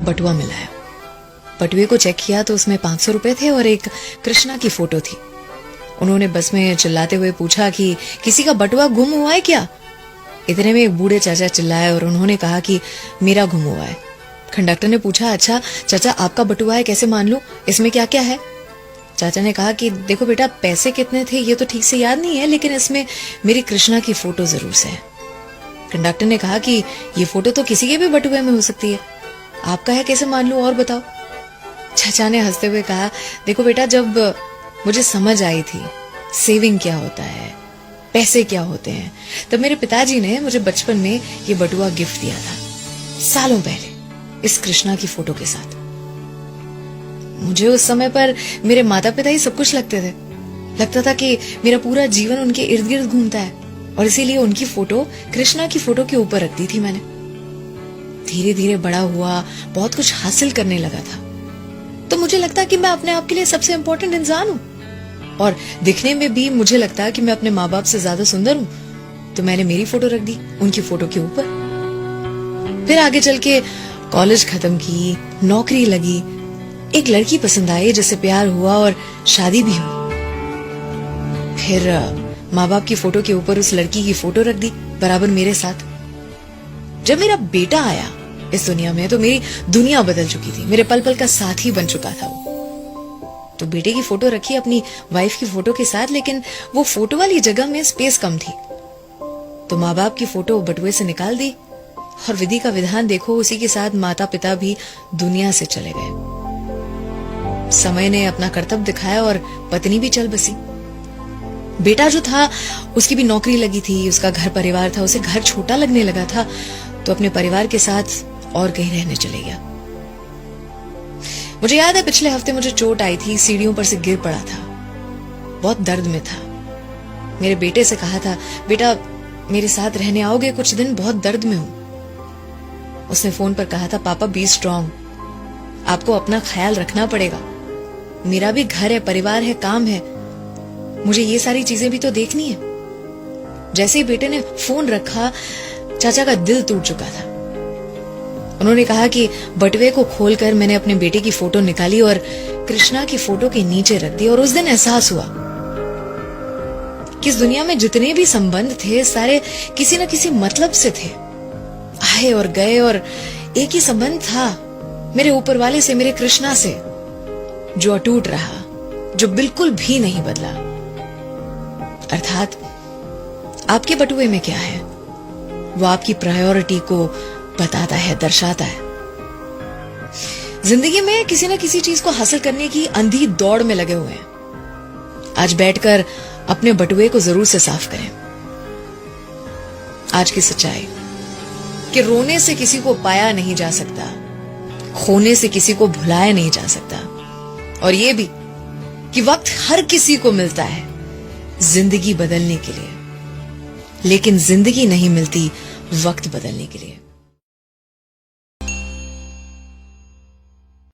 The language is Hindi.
बटुआ मिला है। बटुए को चेक किया तो उसमें 500 रुपए थे और एक कृष्णा की फोटो थी। उन्होंने बस में चिल्लाते हुए पूछा कि किसी का बटुआ गुम हुआ है क्या? इतने में एक बूढ़े चाचा चिल्लाए और उन्होंने कहा कि मेरा गुम हुआ है। कंडक्टर ने पूछा, अच्छा चाचा आपका बटुआ है, कैसे मान लूं, इसमें क्या क्या है? चाचा ने कहा कि देखो बेटा, पैसे कितने थे ये तो ठीक से याद नहीं है, लेकिन इसमें मेरी कृष्णा की फोटो जरूर से है। कंडक्टर ने कहा कि ये फोटो तो किसी के भी बटुए में हो सकती है, आपका है कैसे मान लूं, और बताओ। चाचा ने हंसते हुए कहा, देखो बेटा, जब मुझे समझ आई थी सेविंग क्या होता है, पैसे क्या होते हैं, तब मेरे पिताजी ने मुझे बचपन में ये बटुआ गिफ्ट दिया था, सालों पहले, इस कृष्णा की फोटो के साथ। मुझे उस समय पर मेरे माता पिता ही सब कुछ लगते थे। लगता था कि मेरा पूरा जीवन उनके इर्द गिर्द घूमता है, और इसीलिए उनकी फोटो कृष्णा की फोटो के ऊपर रख दी थी मैंने। धीरे धीरे बड़ा हुआ, बहुत कुछ हासिल करने लगा था, तो मुझे लगता कि मैं अपने आप के लिए सबसे इंपॉर्टेंट इंसान हूं, और दिखने में भी मुझे लगता कि मैं अपने माँ बाप से ज्यादा सुंदर हूं, तो मैंने मेरी फोटो रख दी उनकी फोटो के ऊपर। फिर आगे चल के कॉलेज खत्म की, नौकरी लगी, एक लड़की पसंद आई जिससे प्यार हुआ और शादी भी हुई। फिर माँ बाप की फोटो के ऊपर उस लड़की की फोटो रख दी बराबर मेरे साथ। जब मेरा बेटा आया इस दुनिया में तो मेरी दुनिया बदल चुकी थी, मेरे पल पल का साथी बन चुका था वो। तो बेटे की फोटो रखी अपनी वाइफ की फोटो के साथ, लेकिन वो फोटो वाली जगह में स्पेस कम थी, तो माँ बाप की फोटो बटुए से निकाल दी, और विधि का विधान देखो, उसी के साथ माता पिता भी दुनिया से चले गए। समय ने अपना कर्तव्य दिखाया और पत्नी भी चल बसी। बेटा जो था उसकी भी नौकरी लगी थी, उसका घर परिवार था, उसे घर छोटा लगने लगा था, तो अपने परिवार के साथ और कहीं रहने चले गया। मुझे याद है पिछले हफ्ते मुझे चोट आई थी, सीढ़ियों पर से गिर पड़ा था, बहुत दर्द में था। मेरे बेटे से कहा था, बेटा मेरे साथ रहने आओगे कुछ दिन, बहुत दर्द में हूं। उसने फोन पर कहा था, पापा बी स्ट्रांग, आपको अपना ख्याल रखना पड़ेगा, मेरा भी घर है, परिवार है, काम है, मुझे ये सारी चीजें भी तो देखनी है। जैसे ही बेटे ने फोन रखा, चाचा का दिल टूट चुका था। उन्होंने कहा कि बटुए को खोलकर मैंने अपने बेटे की फोटो निकाली और कृष्णा की फोटो के नीचे रख दी, और उस दिन एहसास हुआ कि इस दुनिया में जितने भी संबंध थे सारे किसी न किसी मतलब से थे, आए और गए, और एक ही संबंध था मेरे ऊपर वाले से, मेरे कृष्णा से, जो अटूट रहा, जो बिल्कुल भी नहीं बदला। अर्थात आपके बटुए में क्या है वो आपकी प्रायोरिटी को बताता है, दर्शाता है। जिंदगी में किसी न किसी चीज को हासिल करने की अंधी दौड़ में लगे हुए हैं। आज बैठकर अपने बटुए को जरूर से साफ करें। आज की सच्चाई कि रोने से किसी को पाया नहीं जा सकता, खोने से किसी को भुलाया नहीं जा सकता, और ये भी कि वक्त हर किसी को मिलता है जिंदगी बदलने के लिए, लेकिन जिंदगी नहीं मिलती वक्त बदलने के लिए।